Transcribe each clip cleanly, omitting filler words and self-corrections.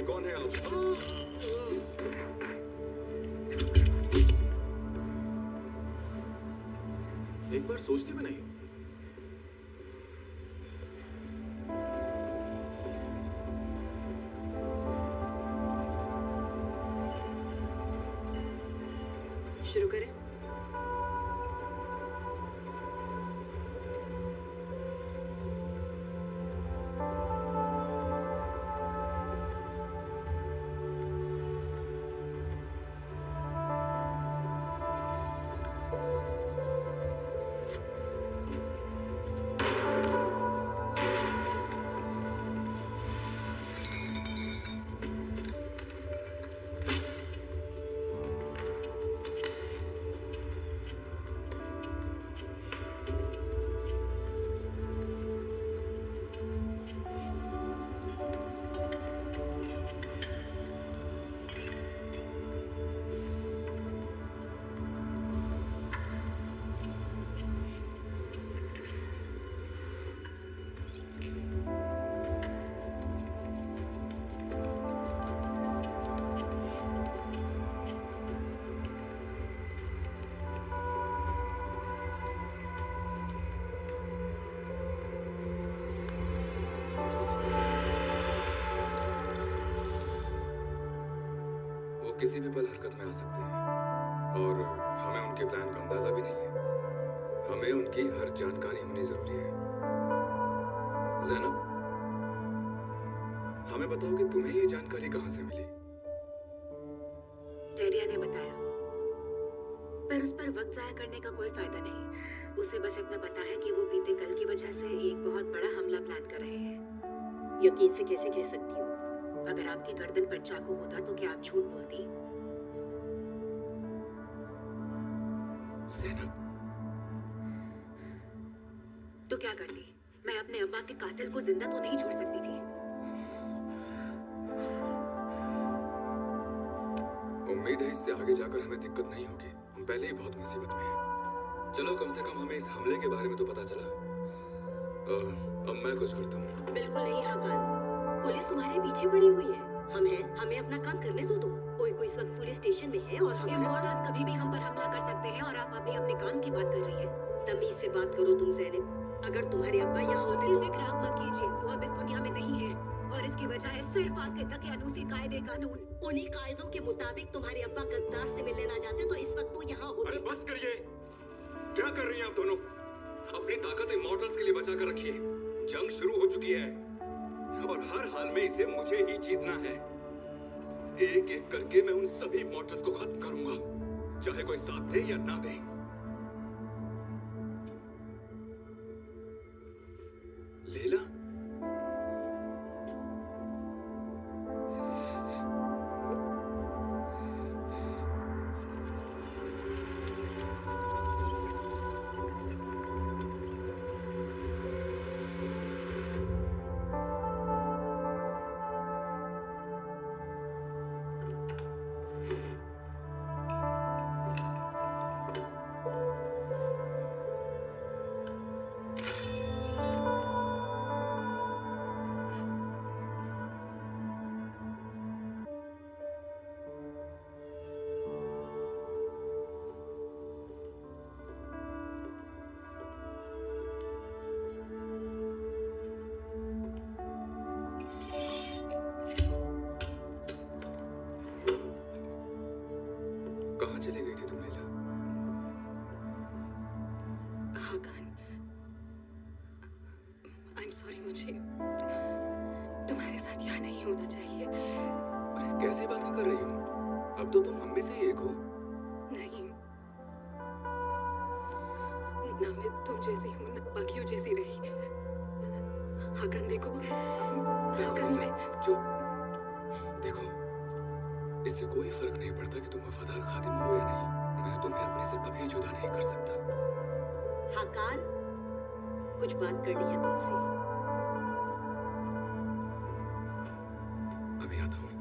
कौन है आप? एक बार सोचते भी नहीं हो। शुरू करें। किसी भी पल हरकत में आ सकते हैं और हमें उनके प्लान का अंदाजा भी नहीं है। हमें उनकी हर जानकारी होनी जरूरी है। ज़ैनब, हमें बताओ कि तुम्हें ये जानकारी कहां से मिली? टेरिया ने बताया, पर उस पर वक्त जाया करने का कोई फायदा नहीं। उसे बस इतना पता है कि वो बीते कल की वजह से एक बहुत बड़ा हमला प्लान कर रहे हैं। यकीन से कैसे कह सकती हो? अगर आपकी गर्दन पर चाकू होता तो क्या आप झूठ बोलती? ज़ैनब, तो क्या करती? मैं अपने अब्बा के कातिल को जिंदा तो नहीं छोड़ सकती थी। उम्मीद है इससे आगे जाकर हमें दिक्कत नहीं होगी। हम पहले ही बहुत मुसीबत में हैं। चलो, कम से कम हमें इस हमले के बारे में तो पता चला। अब मैं कुछ करता हूँ। बिल्कुल नहीं हाकान, पुलिस तुम्हारे पीछे पड़ी हुई है। हम हैं, हमें अपना काम करने दो। कोई इस वक्त पुलिस स्टेशन में है और इमॉर्टल्स कभी भी हम पर हमला कर सकते हैं और आप अभी अपने काम की बात कर रही हैं। तमीज से बात करो तुम ज़ैनब। अगर तुम्हारे अब्बा यहाँ होते तो फिक्र आप मत कीजिए, वो अब इस दुनिया में नहीं है और इसकी वजह है सिर्फ आपके दकियानूसी कायदे कानून। उन्हीं कायदों के मुताबिक तुम्हारे अब्बा गद्दार से मिलने ना जाते तो इस वक्त वो यहाँ होते। अरे बस करिए, क्या कर रही हैं आप दोनों? अपनी ताकत इमॉर्टल्स के लिए बचा कर रखिए। जंग शुरू हो चुकी है और हर हाल में इसे मुझे ही जीतना है। एक एक करके मैं उन सभी इमॉर्टल्स को खत्म करूंगा, चाहे कोई साथ दे या ना दे। लेला, कहाँ चली गई थी तुम लेला? हाकान, आई एम सॉरी, मुझे तुम्हारे साथ यहाँ नहीं होना चाहिए। अरे कैसी बातें कर रही हो? अब तो तुम हम में से ही एक हो। नहीं, ना मैं तुम जैसी हूँ ना बाकियों जैसी रही। हाकान देखो, हाकान मैं चुप। देखो, इससे कोई फर्क नहीं पड़ता कि तुम वफादार खादिम हो या नहीं। मैं तुम्हें अपने से कभी जुदा नहीं कर सकता। हाकान, कुछ बात करनी है तुमसे। अभी आता हूँ।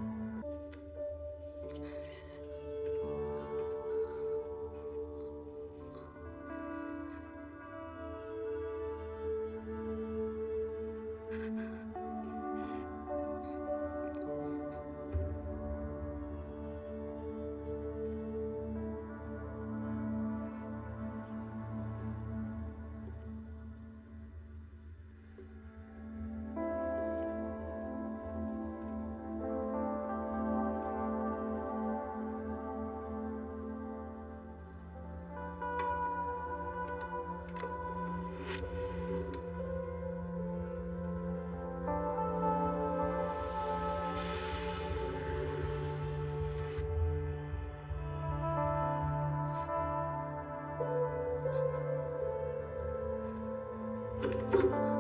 तुम्हारी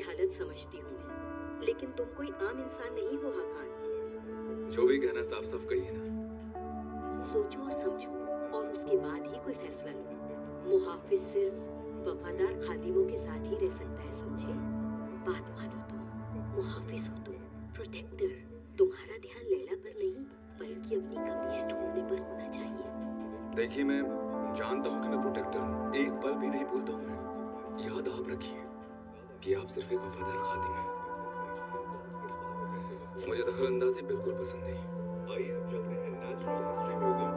हालत समझती हूँ मैं, लेकिन तुम कोई आम इंसान नहीं हो हाकान। जो भी कहना साफ साफ कहिए ना। सोचो और समझो और उसके बाद ही कोई फैसला लो। मुहाफिज सिर्फ वफादार खादिमों के साथ ही रह सकता है, समझे? बात मानो तुम, मुहाफिज हो तुम, प्रोटेक्टर। तुम्हारा ध्यान लैला पर नहीं बल्कि अपनी कमीज ढूंढने पर होना चाहिए। देखिए, मैं जानता हूँ कि मैं प्रोटेक्टर हूँ, एक पल भी नहीं भूलता हूँ मैं। याद आप रखिए कि आप सिर्फ एक वफादार खादिम हैं। मुझे दखल अंदाजी बिल्कुल पसंद नहीं। आइए अब चलते हैं नेचुरल हिस्ट्री म्यूजियम।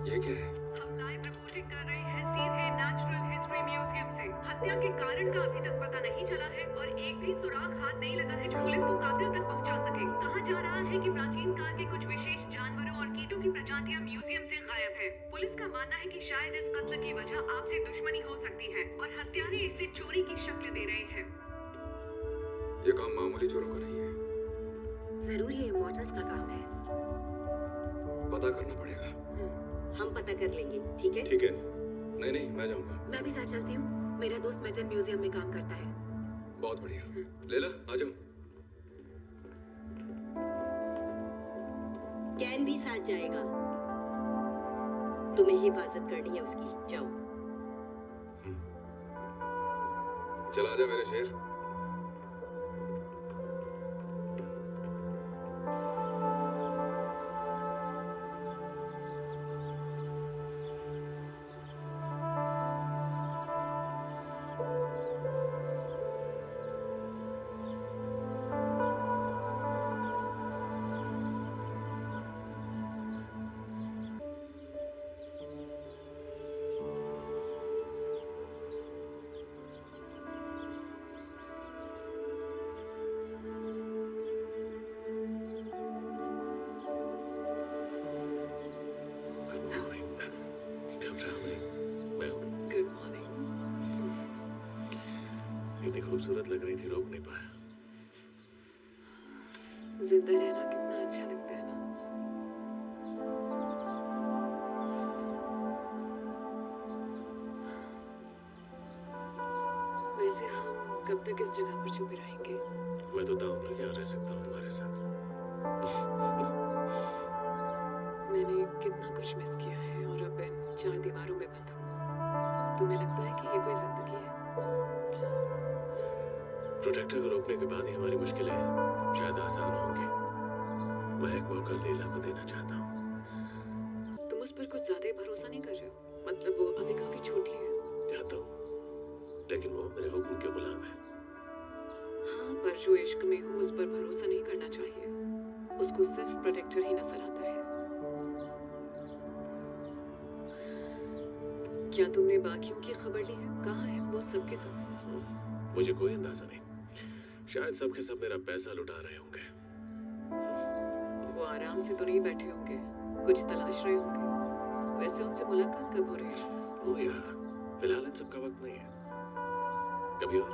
ये क्या है? हम लाइव रिपोर्टिंग कर रहे हैं सीधे नेचुरल हिस्ट्री म्यूजियम से। हत्या के कारण का अभी तक पता नहीं चला है और एक भी सुराग हाथ नहीं लगा है जो पुलिस को कातिल तक पहुंचा सके। कहा जा रहा है कि प्राचीन काल के कुछ विशेष जानवरों और कीटों की प्रजातियां म्यूजियम से गायब है। पुलिस का मानना है कि शायद इस कत्ल की वजह आपसी दुश्मनी हो सकती है और हत्यारे इसे चोरी की शक्ल दे रहे हैं। ये काम मामूली चोरों का नहीं है। जरूर ये इमॉर्टल्स का काम है। पता करना पड़ेगा। हम पता कर लेंगे, ठीक है? ठीक है। नहीं नहीं, मैं जाऊंगा। मैं भी साथ चलती हूँ। मेरा दोस्त मेथन म्यूजियम में काम करता है। बहुत बढ़िया। लैला, आ जाओ। कैन भी साथ जाएगा। तुम्हें हिफाजत करनी है उसकी, जाओ। चला आजा मेरे शेर। Good morning. इतनी खूबसूरत लग रही थी, रोक नहीं पाया। जिंदा रहना कितना अच्छा लगता है ना। वैसे हम कब तक इस जगह पर छुपे रहेंगे? मैं तो ताउम्र यहाँ रह सकता हूँ तुम्हारे साथ। मैंने कितना कुछ मिस किया है और अब इन 4 दीवारों में बंद हूँ। तुम्हें लगता है कि ये कोई जिंदगी है? प्रोटेक्टर को रोकने के बाद ही हमारी मुश्किलें शायद आसान होंगी। मैं एक मौका लैला को देना चाहता हूँ। तुम उस पर कुछ ज्यादा ही भरोसा नहीं कर रहे हो? मतलब वो अभी काफी छोटी है। जानता हूँ, लेकिन वो मेरे हुक्म के गुलाम है। हाँ, पर जो इश्क में हो उस पर भरोसा नहीं करना चाहिए। उसको सिर्फ प्रोटेक्टर ही नजर आता है। क्या तुमने बाकियों की खबर ली है? कहाँ है वो सबके सब? मुझे कोई अंदाजा नहीं। शायद सबके सब मेरा पैसा लुटा रहे होंगे। वो आराम से तो नहीं बैठे होंगे, कुछ तलाश रहे होंगे। वैसे उनसे मुलाकात कब हो रही है? ओ यार, फिलहाल इन सबका वक्त नहीं है। कभी और।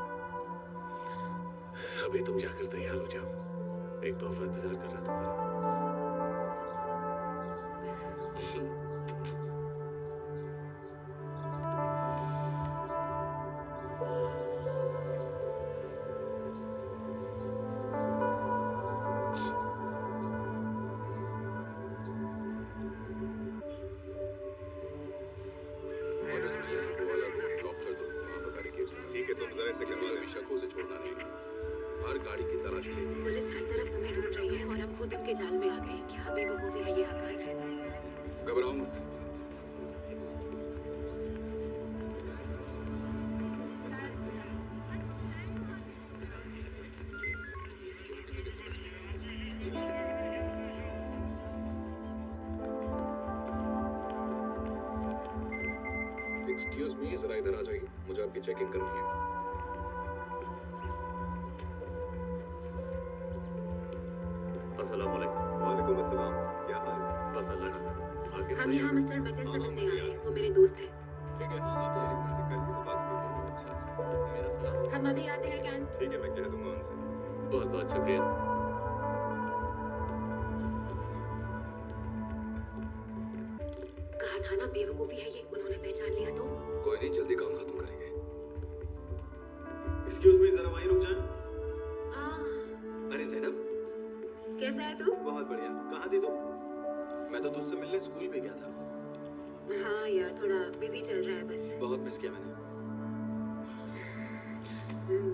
अभी तुम जाकर तैयार हो जाओ। एक तोहफा इंतजार कर रहा तुम्हारा। ऑर्डर्स मिले हैं, वो वाला रोड ब्लॉक कर दो। वहाँ पर बैरिकेड्स लगा दो। ठीक है, तुम जरा इसे किसी करवा को लो। भी शकों से छोड़ना नहीं। हर गाड़ी की तलाशी लेनी है। पुलिस हर तरफ तुम्हें ढूंढ रही है और अब खुद उनके जाल में आ गए। क्या बेवकूफी है ये हकान? घबराओ मत। एक्सक्यूज मी, जरा इधर आ जाइए। मुझे आपकी चेक इन करनी है। अस्सलाम वालेकुम। वालेकुम अस्सलाम। क्या हाल है? बस अल्लाह का शुक्र। आगे हम यहाँ मिस्टर मेथन से मिलने आए हैं। वो मेरे दोस्त हैं। ठीक है, हाँ, आप जैसे से कल ही तो बात हुई थी। अच्छा, मेरा सलाम। हम अभी आते हैं कैन। ठीक है, मैं कह दूंगा उनसे। बहुत बहुत शुक्रिया। कहा था ना बेवकूफी है ये, उन्होंने पहचान लिया तो। कोई नहीं, जल्दी काम खत्म करेंगे। एक्सक्यूज मी, जरा वहीं रुक जाएं। हाँ, अरे जैनब, कैसा है तू? बहुत बढ़िया। कहाँ थी तुम? मैं तो तुझसे मिलने स्कूल भी गया था। हाँ यार, थोड़ा बिजी चल रहा है बस। बहुत मिस किया मैंने।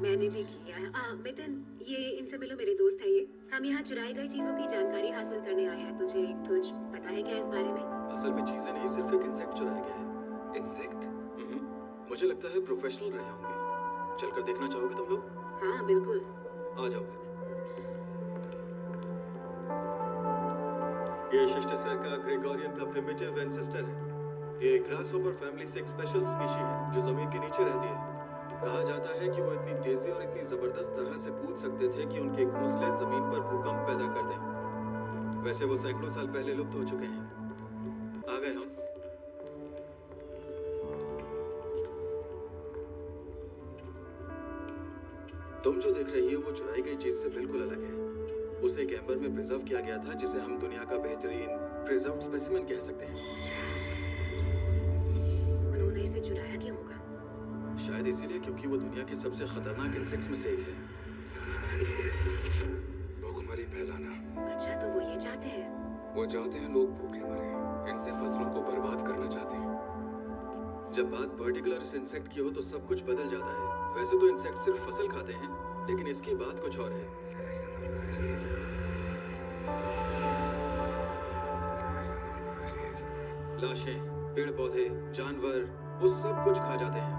मैंने भी किया है। मितन, ये इनसे मिलो, मेरे दोस्त है ये। हम यहाँ चुराई गई चीजों की जानकारी हासिल करने आए हैं। तुझे कुछ पता है क्या इस बारे में? असल में चीजें नहीं, सिर्फ एक इंसेक्ट चुराया गया है। इंसेक्ट? मुझे लगता है प्रोफेशनल रहे होंगे। चलकर देखना चाहोगे तुम लोग? हाँ बिल्कुल। आ जाओ फिर। ये शिष्टाचार का ग्रेगोरियन का प्रिमिटिव एंसेस्टर है। ये ग्रासहॉपर फैमिली से एक स्पेशल स्पीशी है जो जमीन के नीचे रहती है। कहा जाता है कि वो इतनी तेजी और इतनी जबरदस्त तरह से कूद सकते थे कि उनके घोंसले जमीन पर भूकंप पैदा कर दें। वैसे वो सैकड़ों साल पहले लुप्त हो चुके हैं। आ गए हम। तुम जो देख रही हो वो चुराई गई चीज से बिल्कुल अलग है। उसे एक एम्बर में प्रिजर्व किया गया था, जिसे हम दुनिया का बेहतरीन प्रिजर्व्ड स्पेसिमेन कह सकते हैं। उन्होंने इसे चुराया क्यों होगा? शायद इसीलिए क्योंकि वो दुनिया के सबसे खतरनाक इंसेक्ट्स में से एक है। भूखमरी फैलाना। अच्छा, तो वो ये चाहते हैं? वो चाहते हैं लोग भूखे मरे। इनसे फसलों को बर्बाद करना चाहते हैं। जब बात पर्टिकुलर इस इंसेक्ट की हो तो सब कुछ बदल जाता है। वैसे तो इंसेक्ट सिर्फ फसल खाते हैं, लेकिन इसकी बात कुछ और है। लाशें, पेड़ पौधे, जानवर, वो सब कुछ खा जाते हैं।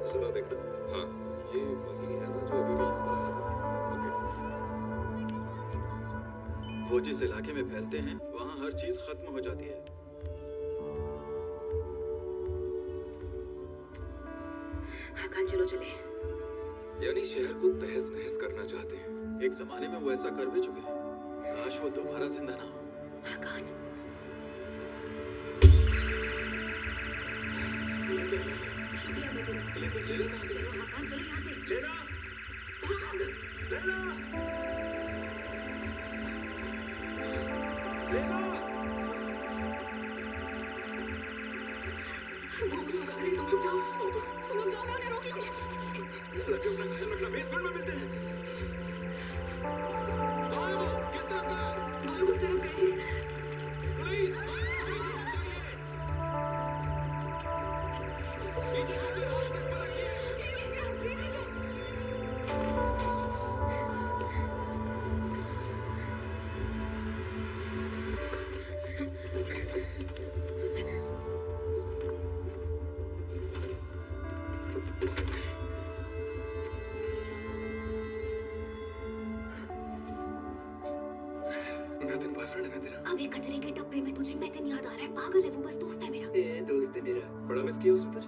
जरा देखना। हाँ, ये वही है ना जो अभी भी यहाँ पर आया था। ओके। वो जिस इलाके में फैलते हैं वहाँ हर चीज खत्म हो जाती है। हाँ, चलो चले। यानी शहर को तहस नहस करना चाहते हैं। एक जमाने में वो ऐसा कर भी चुके हैं। काश वो दोबारा जिंदा ना हो। हाकान, शुक्रिया मितन। लेकिन लेना कहाँ गया? चलो हाकान, चलो यहाँ से। लेना, भाग। लेना, लेना। वो लोग आ रहे हैं, तुम लोग जाओ। तुम लोग जाओ, मैं उन्हें रोक लूंगी। लगे अपना ख्याल रखना। बेसमेंट में मिलते हैं। कहाँ है वो? किस तरफ गया? वो लोग उस तरफ गए हैं। प्लीज, नीचे जाके हिफाजत में रखिए। मैथिन बॉयफ्रेंड है ना तेरा? अब एक कचरे के डब्बे में तुझे मैथिन याद आ रहा है? पागल है वो, बस दोस्त है मेरा। ए, दोस्त है मेरा। बड़ा मिस किया उसने तुझे?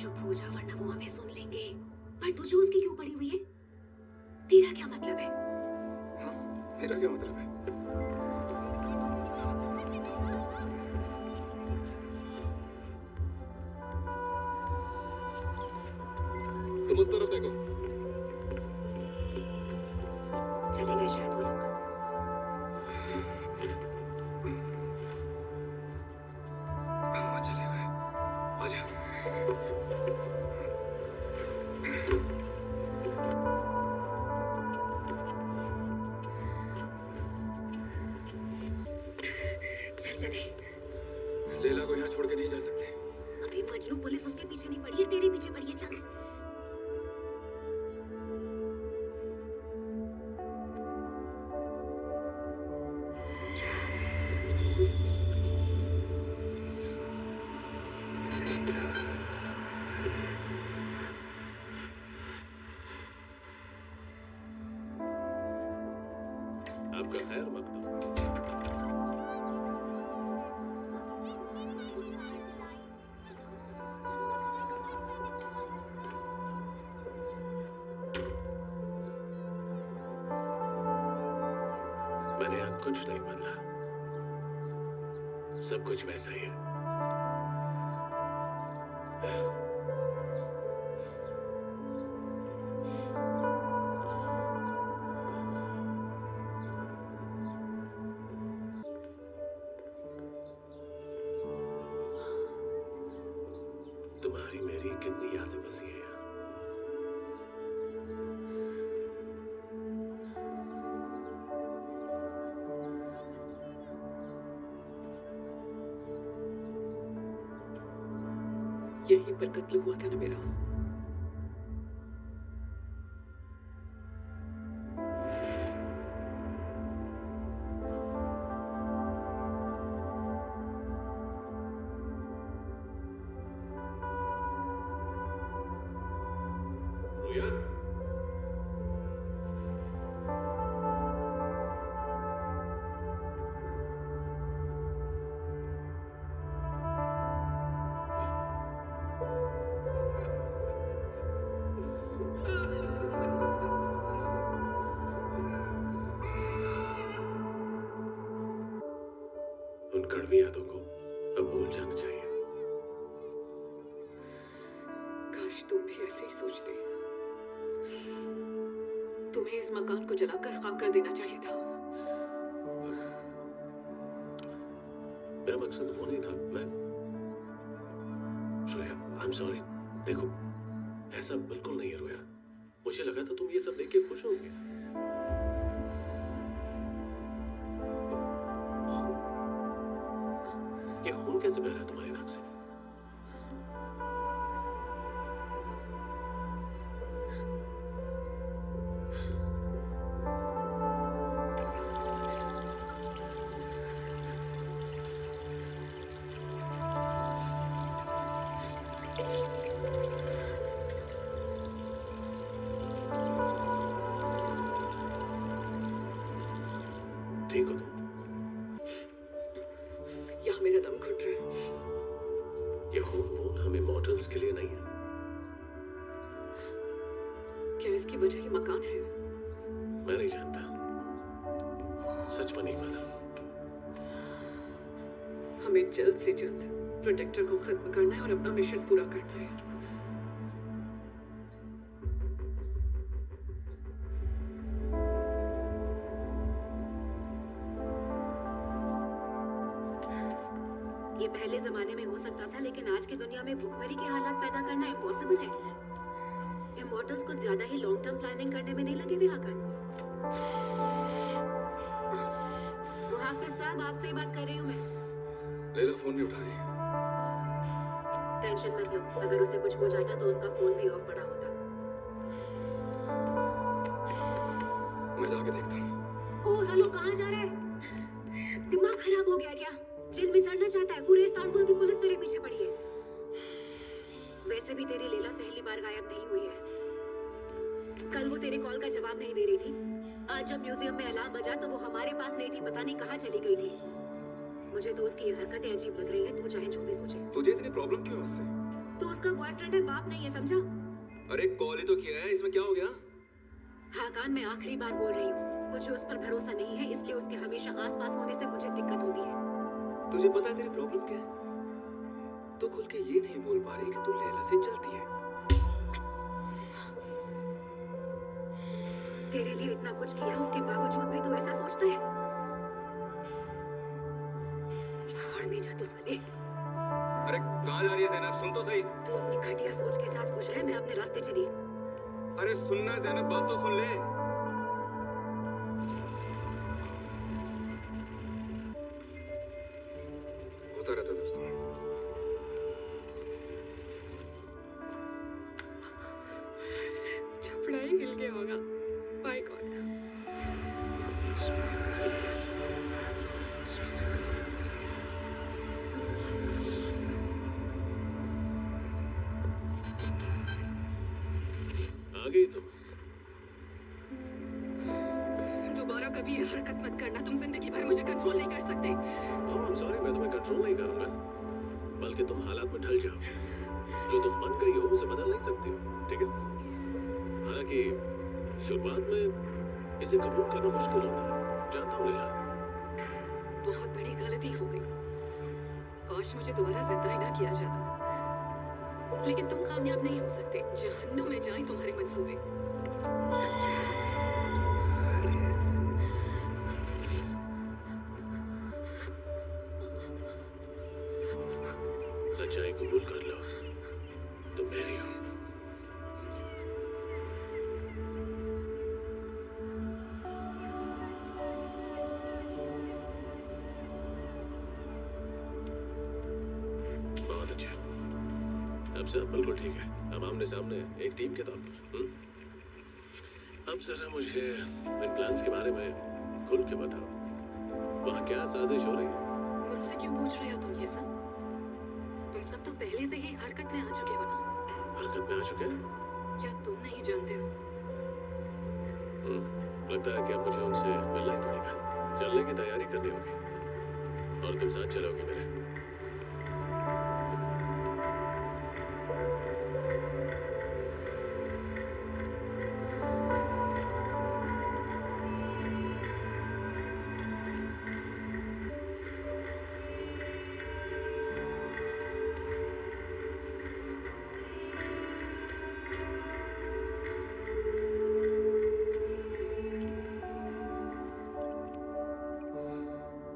चुप हो जा वरना वो हमें सुन लेंगे। पर तुझे उसकी क्यों पड़ी हुई है? तेरा क्या मतलब है? हाँ, मेरा क्या मतलब है? तुम उस तरफ देखो। चले गए शायद वो लोग। हाँ, चले गए। आजा। चल चले। लैला को यहाँ छोड़ के नहीं जा सकते। अभी मजनू पुलिस उसके पीछे नहीं पड़ी है, तेरे पीछे पड़ी है। चल। आपका खैर मकदम। मैंने यहाँ कुछ नहीं बदला, सब कुछ वैसा ही है। मेरी कितनी यादें बसी हैं यहाँ। यहीं पर कत्ल हुआ था ना मेरा। रोया, उन कड़वी यादों को अब भूल जाना चाहिए। काश तुम भी ऐसे ही सोचते। तुम्हें इस मकान को जलाकर खाक कर देना चाहिए था। मेरा मकसद वो नहीं था। मैं रोया, आई एम सॉरी। देखो, ऐसा बिल्कुल नहीं है रोया। मुझे लगा था तुम ये सब देख के खुश होंगे। ये खून कैसे बह रहा है तुम्हारी नाक से? ठीक हो तुम? यहाँ मेरा दम घुट रहा है। ये खून वून हम इमॉर्टल्स के लिए नहीं है। क्या इसकी वजह ये मकान है? मैं नहीं जानता, सच में नहीं पता। हमें जल्द से जल्द प्रोटेक्टर को खत्म करना है और अपना मिशन पूरा करना है। ये पहले जमाने में हो सकता था, लेकिन आज की दुनिया में भुखमरी के हालात पैदा करना इम्पॉसिबल है। इमॉर्टल्स कुछ ज्यादा ही लॉन्ग टर्म प्लानिंग करने में नहीं लगे हुए हाकन। मुहाफिज साहब, आपसे ही बात कर रही हूँ मैं। लैला फोन नहीं उठा रही। टेंशन मत लो, अगर उससे कुछ हो जाता तो उसका फोन भी ऑफ पड़ा होता। मैं जाके देखता हूँ। ओह हेलो, कहाँ जा रहा है? दिमाग खराब हो गया क्या? जेल में सड़ना चाहता है? पूरे इस्तांबुल की पुलिस तेरे पीछे पड़ी है। वैसे भी तेरी लैला पहली बार गायब नहीं हुई है। कल वो तेरे कॉल का जवाब नहीं दे रही थी। आज जब म्यूजियम में अलार्म बजा तो वो हमारे पास नहीं थी, पता नहीं कहाँ चली गई थी। मुझे तो उसकी ये हरकतें अजीब लग रही है, तू चाहे जो भी सोचे। तुझे इतनी प्रॉब्लम क्यों है उससे? तो उसका बॉयफ्रेंड है, बाप नहीं है, समझा? अरे कॉल ही तो किया है, इसमें क्या हो गया? हाकान, मैं आखिरी बार बोल रही हूँ, मुझे उस पर भरोसा नहीं है, इसलिए उसके हमेशा आसपास होने से मुझे दिक्कत होती है। तुझे पता है तेरी प्रॉब्लम क्या है? तो खुल के ये नहीं बोल पा रही कि तू लैला से जलती है। तेरे लिए इतना कुछ किया, उसके बावजूद भी तू ऐसा सोचता है? भाड़ में जा तू साले। अरे कहाँ जा रही है ज़ैनब? सुन तो सही। तू अपनी घटिया सोच के साथ खुश रहे, मैं अपने रास्ते चली। अरे सुनना ज़ैनब, बात तो सुन ले। होता रहता दोस्तों। छपड़ा ही हिल गया होगा। Bye God. आ गई तुम? दोबारा कभी ये हरकत मत करना। तुम जिंदगी भर मुझे कंट्रोल नहीं कर सकते। I'm sorry, मैं तुम्हें कंट्रोल नहीं करूंगा, बल्कि तुम हालात में ढल जाओ। जो तुम बन गई हो उसे बदल नहीं सकती हो, ठीक है? हालांकि शुरुआत में इसे कबूल करना मुश्किल होता है, जानता हूँ लैला। बहुत बड़ी गलती हो गई। काश मुझे दोबारा जिंदा ही ना किया जाता। लेकिन तुम कामयाब नहीं हो सकते। जहन्नुम में जाएं तुम्हारे मंसूबे। सच्चाई कबूल कर लो। तुम मेरी हो। बहुत अच्छा। अब सब बिल्कुल ठीक है। अब आमने सामने एक टीम के तौर पर। अब जरा मुझे इन प्लान्स के बारे में खुल के बताओ। वहाँ क्या साजिश हो रही है? मुझसे क्यों पूछ रहे हो तुम ये सब? तुम सब तो पहले से ही हरकत में आ चुके हो ना। हरकत में आ चुके हैं? क्या तुम नहीं जानते हो? लगता है कि अब मुझे उनसे मिलना ही पड़ेगा। चलने की तैयारी करनी होगी और तुम साथ चलोगे मेरे।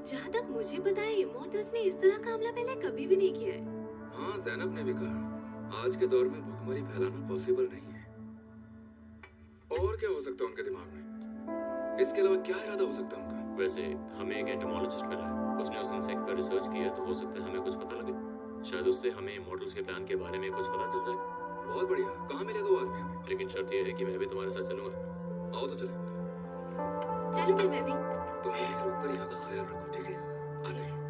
जहाँ तक मुझे पता है इमोर्टल्स ने इस तरह का हमला पहले कभी भी नहीं किया है। हाँ, ज़ैनब ने भी कहा आज के दौर में भुखमरी फैलाना पॉसिबल नहीं है। और क्या हो सकता है उनके दिमाग में? इसके अलावा क्या इरादा हो सकता है उनका? वैसे हमें एक एंटोमोलॉजिस्ट मिला है, उसने उस इंसेक्ट पर रिसर्च किया, तो हो सकता है हमें कुछ पता लगे। शायद उससे हमें मॉडल्स के प्लान के बारे में कुछ पता चल जाए। बहुत बढ़िया। कहाँ मिलेगा वो आदमी हमें? लेकिन शर्त यह है कि मैं भी तुम्हारे साथ चलूंगा। आओ तो चले। चलूंगी मैं भी। तुम यहीं रुक कर यहाँ का ख्याल रखो, ठीक है? आते हैं।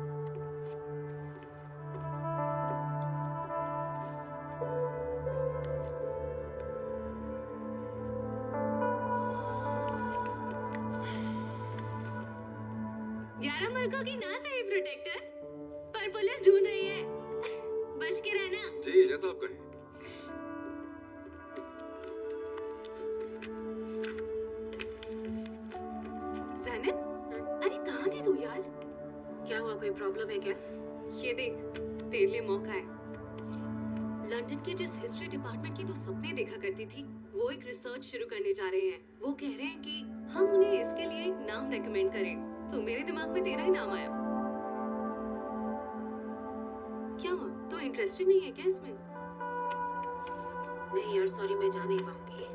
ग्यारह मुल्कों की ना सही प्रोटेक्टर, पर पुलिस ढूंढ रही है। बच के रहना। जी, जैसा आप कहें। ज़ैनब, अरे कहाँ थी तू यार? क्या हुआ, कोई प्रॉब्लम है क्या? ये देख, तेरे लिए मौका है। लंदन के जिस हिस्ट्री डिपार्टमेंट की तू सपने देखा करती थी, वो एक रिसर्च शुरू करने जा रहे हैं। वो कह रहे हैं कि हम उन्हें इसके लिए एक नाम रेकमेंड करें। तो मेरे दिमाग में तेरा ही नाम आया। क्या हुआ, तो इंटरेस्टेड नहीं है क्या इसमें? नहीं यार, सॉरी, मैं जा नहीं पाऊंगी।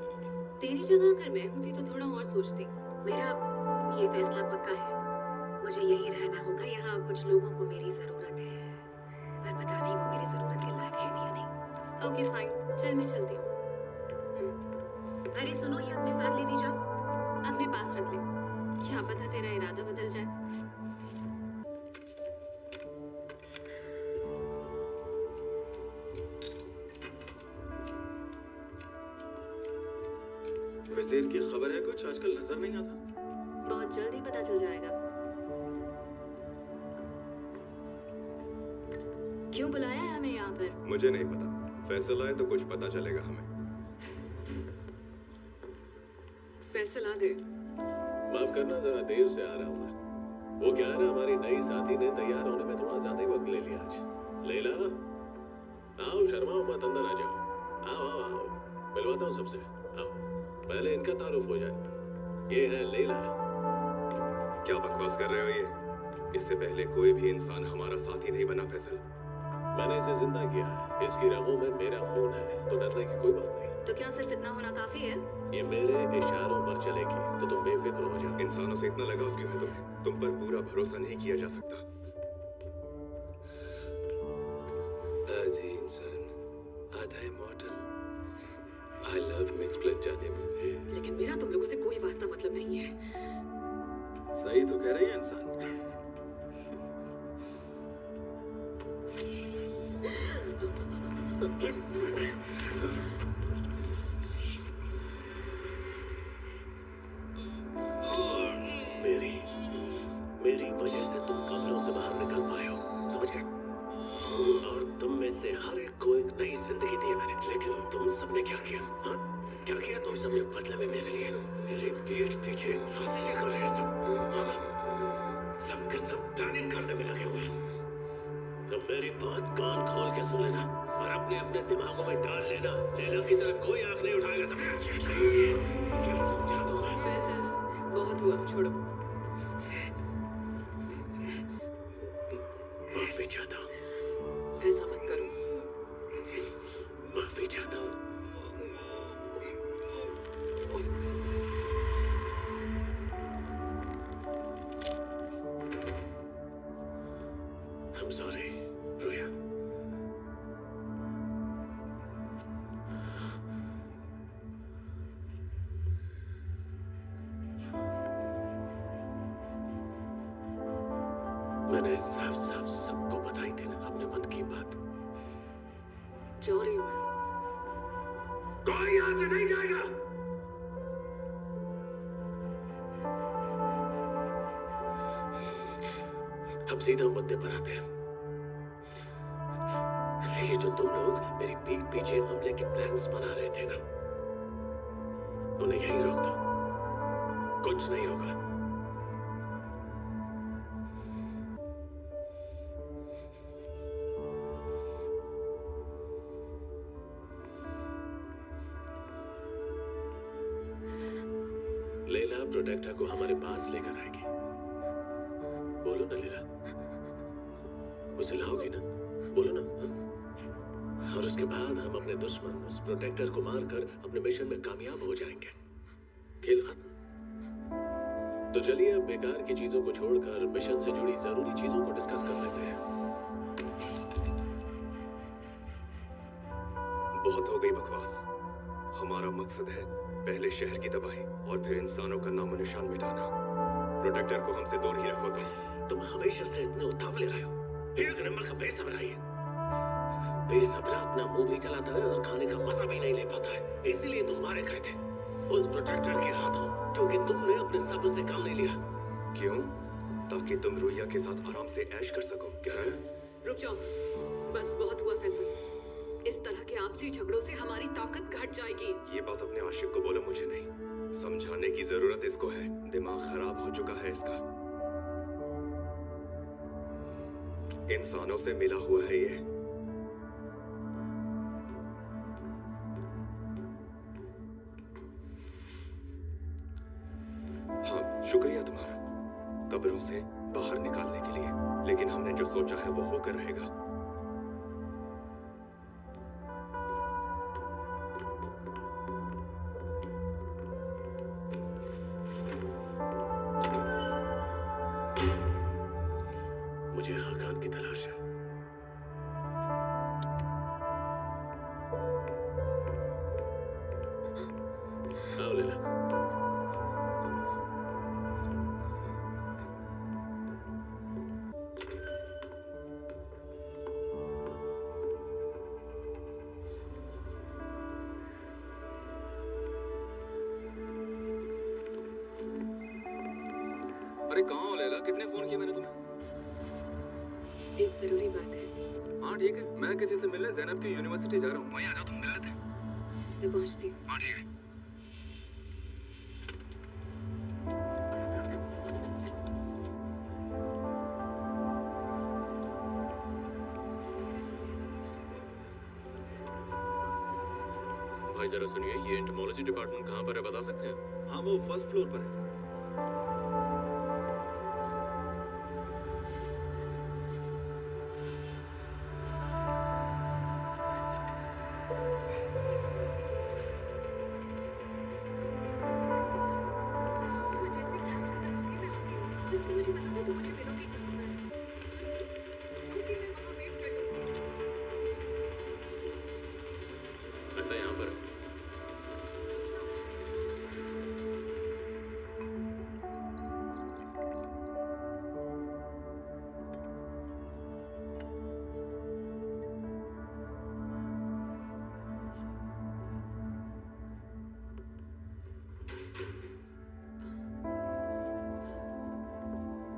तेरी जगह अगर मैं होती तो थोड़ा और सोचती। मेरा ये फैसला पक्का है, मुझे यही रहना होगा। यहाँ कुछ लोगों को मेरी जरूरत है, पर पता नहीं वो मेरी जरूरत के लायक है भी या नहीं। ओके फाइन, चल मैं चलती हूँ। अरे सुनो, ये अपने साथ लेती जाओ। अपने पास रख ले, क्या पता तेरा इरादा बदल जाए। वजीर की खबर है कुछ? आजकल नजर नहीं आता। बहुत जल्दी पता चल जाएगा। क्यों बुलाया है हमें यहाँ पर? मुझे नहीं पता, फैसला है तो कुछ पता चलेगा हमें। फैसल आ गए। माफ करना, जरा देर से आ रहा हूँ मैं। वो क्या है ना, हमारी नई साथी ने तैयार होने में थोड़ा ज्यादा ही वक्त ले लिया आज। लैला, आओ, शर्माओ मत, अंदर आ जाओ। आओ आओ आओ, मिलवाता हूँ सबसे। आओ, पहले इनका तारुफ हो जाए। ये है लैला। क्या बकवास कर रहे हो ये? इससे पहले कोई भी इंसान हमारा साथी नहीं बना फैसल। मैंने इसे जिंदा किया है, इसकी रगों में मेरा खून है, तो डरने की कोई बात नहीं। तो क्या सिर्फ इतना होना काफी है? ये मेरे इशारों पर चलेगी, तो तुम बेफिक्र हो जाओ। इंसानों से इतना लगाव क्यों है तुम्हें? तुम पर पूरा भरोसा नहीं किया जा सकता। आधी इंसान, आधा immortal. I love mix blood जाने में। लेकिन मेरा तुम लोगों से कोई वास्ता मतलब नहीं है। सही तो कह रही है इंसान। मेरी वजह से तुम कब्रों से बाहर निकल पाए हो, समझ गए? और तुम में से हर एक को एक नई जिंदगी दी है मैंने। लेकिन तुम सबने क्या किया? हाँ, क्या किया तुम सबने बदले में मेरे लिए? मेरी पीठ पीछे साजिशें कर रहे हैं सब। हाँ, सबके सब प्लानिंग करने में लगे हुए हैं। तो मेरी बात कान खोल के सुन लेना और अपने अपने दिमागों में डाल लेना। लैला की तरफ कोई आंख नहीं उठाएगा, समझा? समझा तुम्हें? फैसल, बहुत हुआ, छोड़ो। माफी चाहता हूँ। ऐसा मत करो। माफी चाहता I'm sorry, रोया। मैंने साफ साफ सबको बताई थी ना अपने मन की बात। जा रही हूँ मैं। कोई यहां से नहीं जाएगा। अब सीधा मुद्दे पर आते हैं। ये जो तुम लोग मेरी पीठ पीछे हमले के प्लान्स बना रहे थे ना, उन्हें यहीं रोक दो, कुछ नहीं होगा। लेला प्रोटेक्टर को हमारे पास लेकर आएगी। बोलो ना लेला, उसे लाओगी ना? बोलो ना। और उसके बाद हम अपने दुश्मन उस प्रोटेक्टर को मारकर अपने मिशन में कामयाब हो जाएंगे। खेल खत्म। तो चलिए अब बेकार की चीजों को छोड़कर मिशन से जुड़ी जरूरी चीजों को डिस्कस कर लेते हैं। बहुत हो गई बकवास। हमारा मकसद है पहले शहर की तबाही और फिर इंसानों का नामो निशान मिटाना। प्रोटेक्टर को हमसे दूर ही रखो। तुम हमेशा से इतने उतावले रहे हो। एक नंबर का बेसब्रा ही है। बेसब्रा अपना मुंह भी चलाता है और खाने का मजा भी नहीं ले पाता है। इसीलिए तुम मारे गए थे उस प्रोटेक्टर के हाथों, क्योंकि तुमने अपने सब्र से काम नहीं लिया। क्यों? ताकि तुम रुइया के साथ आराम से ऐश कर सको। क्या है? रुक जाओ, बस बहुत हुआ फैसल। इस तरह के आपसी झगड़ों से हमारी ताकत घट जाएगी। ये बात अपने आशिक को बोलो, मुझे नहीं। समझाने की जरूरत इसको है। दिमाग खराब हो चुका है इसका। इंसानों से मिला हुआ है ये। हाँ, शुक्रिया तुम्हारा कब्रों से बाहर निकालने के लिए, लेकिन हमने जो सोचा है वो होकर रहेगा। मुझे हाकान की तलाश है। आओ लेला। अरे कहाँ हो लैला? कितने फोन किए मैंने तुम्हें? एक जरूरी बात है। हाँ ठीक है, मैं किसी से मिलने जैनब की यूनिवर्सिटी जा रहा हूँ। वहीं आ जाओ, तुम मिल लेते हैं। मैं पहुंचती हूँ। हाँ ठीक है। भाई जरा सुनिए, ये एंटोमोलॉजी डिपार्टमेंट कहाँ पर है, बता सकते हैं? हाँ, वो फर्स्ट फ्लोर पर है। जैसे क्लास खत्म होती है मैं आती हूँ। बस तुम मुझे बता दो तुम मुझे मिलोगी कहाँ पर? ओके, मैं वहाँ वेट कर लूँगी। लगता है यहाँ पर है।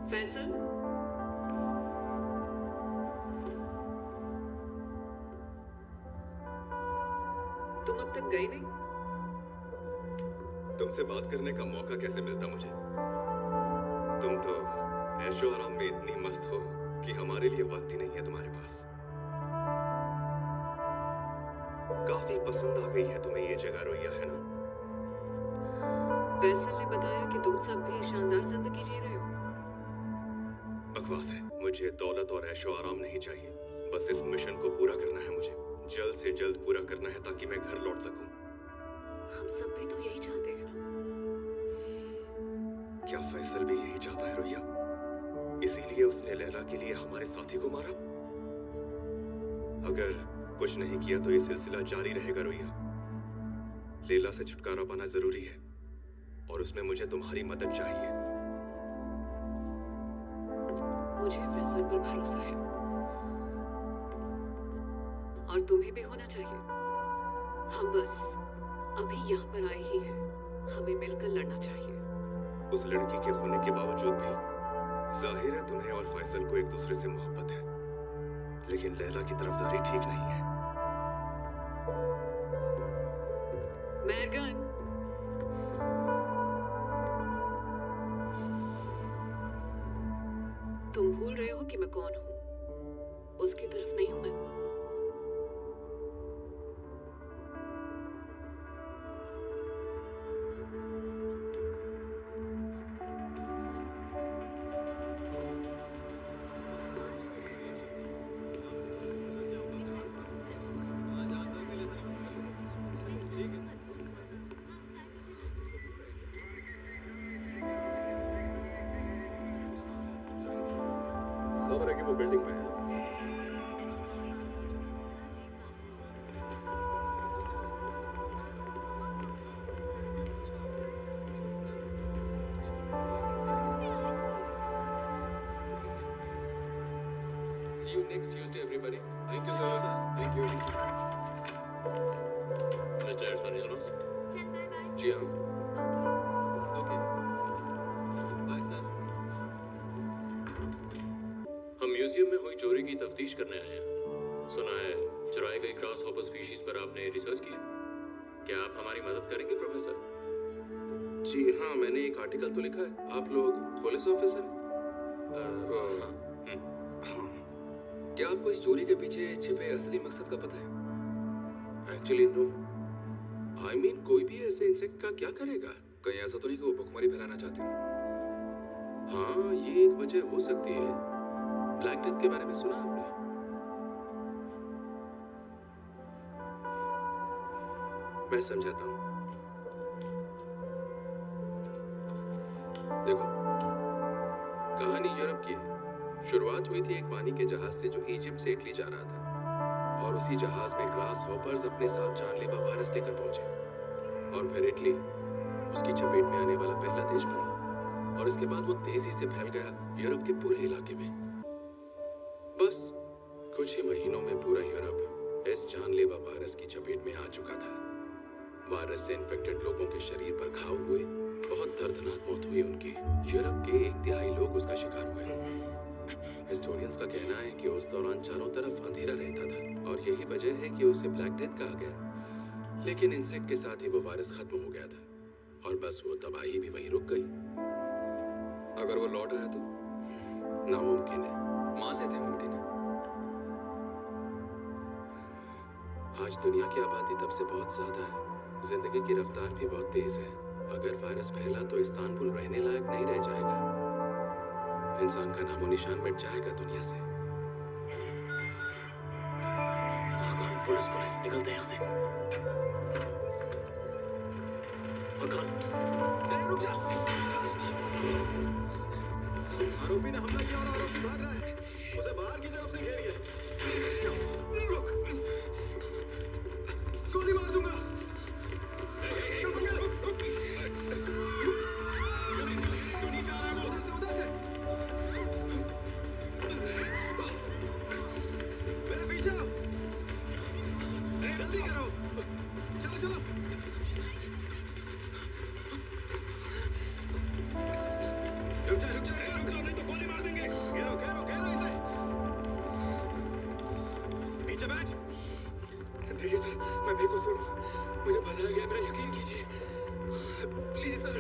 फैसल, तुम अब तक गए नहीं? तुमसे बात करने का मौका कैसे मिलता मुझे? तुम तो ऐशो आराम में इतनी मस्त हो कि हमारे लिए वक्त ही नहीं है तुम्हारे पास। काफी पसंद आ गई है तुम्हें ये जगह रोइया, है ना? फैसल ने बताया कि तुम सब भी शानदार जिंदगी जी रहे हो। बकवास है। मुझे दौलत और ऐशो आराम नहीं चाहिए। बस इस मिशन को पूरा करना है मुझे। जल्द से जल्द पूरा करना है ताकि मैं घर लौट सकूं। हम सब भी तो यही चाहते हैं ना? क्या फैसल भी यही चाहता है रोइया? इसीलिए उसने लैला के लिए हमारे साथी को मारा? अगर कुछ नहीं किया तो ये सिलसिला जारी रहेगा रोया। लैला से छुटकारा पाना जरूरी है और उसमें मुझे तुम्हारी मदद चाहिए। मुझे फैसल पर भरोसा है और तुम्हें भी होना चाहिए। हम बस अभी यहाँ पर आए ही हैं। हमें मिलकर लड़ना चाहिए। उस लड़की के होने के बावजूद भी जाहिर है तुम्हें और फैसल को एक दूसरे से मोहब्बत है, लेकिन लैला की तरफदारी ठीक नहीं है। मेहरगन, तुम भूल रहे हो कि मैं कौन हूँ। उसकी तरफ नहीं हूँ मैं। खबर है कि वो बिल्डिंग में है। See you next Tuesday, everybody. Thank you, sir. Thank you. Mister Ehsan Yalmas. जी हाँ। Okay, bye sir. हम म्यूजियम में हुई चोरी की तफ्तीश करने आए हैं। सुना है चुराई गई ग्रास हॉपर स्पीशीज पर आपने रिसर्च किया। क्या आप हमारी मदद करेंगे प्रोफेसर? जी हाँ, मैंने एक आर्टिकल तो लिखा है। आप लोग पुलिस ऑफिसर हैं? हाँ। क्या आपको इस चोरी के पीछे छिपे असली मकसद का पता है? Actually no. आई मीन कोई भी ऐसे इंसेक्ट का क्या करेगा? कहीं ऐसा तो नहीं कि वो भुखमरी फैलाना चाहते हो? हाँ, ये एक वजह हो सकती है। ब्लैक डेथ के बारे में सुना आपने? मैं समझाता हूँ। देखो, कहानी यूरोप की है। शुरुआत हुई थी एक पानी के जहाज से जो इजिप्ट से इटली जा रहा था, और उसी जहाज में ग्रास हॉपर्स अपने साथ जानलेवा वायरस लेकर पहुंचे, और फिर इटली उसकी चपेट में आने वाला पहला देश बना, और इसके बाद वो तेजी से फैल गया यूरोप के पूरे इलाके में। बस कुछ ही महीनों में पूरा यूरोप इस जानलेवा वायरस की चपेट में आ चुका था। वायरस से इन्फेक्टेड लोगों के शरीर पर घाव हुए, बहुत दर्दनाक मौत हुई उनकी। यूरोप के 1/3 लोग उसका शिकार हुए। हिस्टोरियंस का कहना है कि उस दौरान चारों तरफ अंधेरा रहता था, और यही वजह है कि उसे ब्लैक डेथ कहा गया। लेकिन इंसेक्ट के साथ ही वो वायरस खत्म हो गया था, और बस वो तबाही भी वहीं रुक गई। अगर वो लौट आया तो नामुमकिन है। मान लेते हैं मुमकिन है। आज दुनिया की आबादी तब से बहुत ज्यादा है, जिंदगी की रफ्तार भी बहुत तेज है। अगर वायरस फैला तो इस्तांबुल रहने लायक नहीं रह जाएगा। इंसान का नामो निशान मिट जाएगा दुनिया से। पुलिस पुलिस निकलते हैं यहाँ से। रुक जा। आरोपी ने हमला किया और आरोपी भाग रहा है। उसे बाहर की तरफ से घेरिए। रुक, गोली मार दूंगा। उधर से। मेरे पीछे आओ। जल्दी करो। चलो चलो। रुक जा नहीं तो गोली मार देंगे। घेरो इसे। नीचे बैठ। देखिए सर, मैं बेकसूर हूँ। मुझे फंसाया गया, मेरा यकीन कीजिए। Please sir.